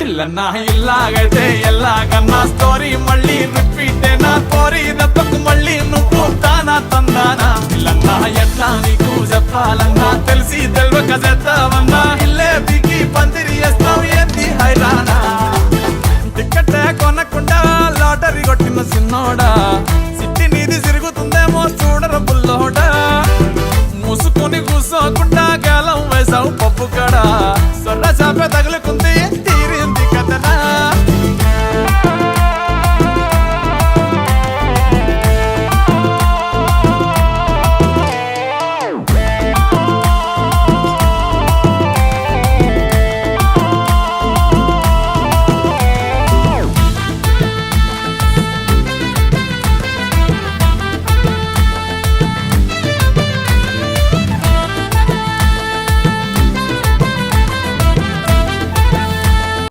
పిల్లన్నా ఇల్లాగైతే ఎల్లాగన్నా story మళ్ళీ రిపీటేనా కోరి దత్తకు మళ్ళీ నువ్వు తానా తందానా పిల్లన్నా ఎట్లా నీకు చెప్పాలన్నా తెలిసి తెల్వక చేస్తావన్నా ఇల్లే దిగి పందిరి వేస్తావు ఏంది హైరానా టికెట్టే కొనకుండా లాటరీ కొట్టిన సిన్నోడా సిట్టి నీది తిరుగుతుందేమో చూడర బుల్లోడా మూసుకొని కూసోకుండా గాలం వేసావు పప్పు కడా సొర్ర చాప తగులుకుంది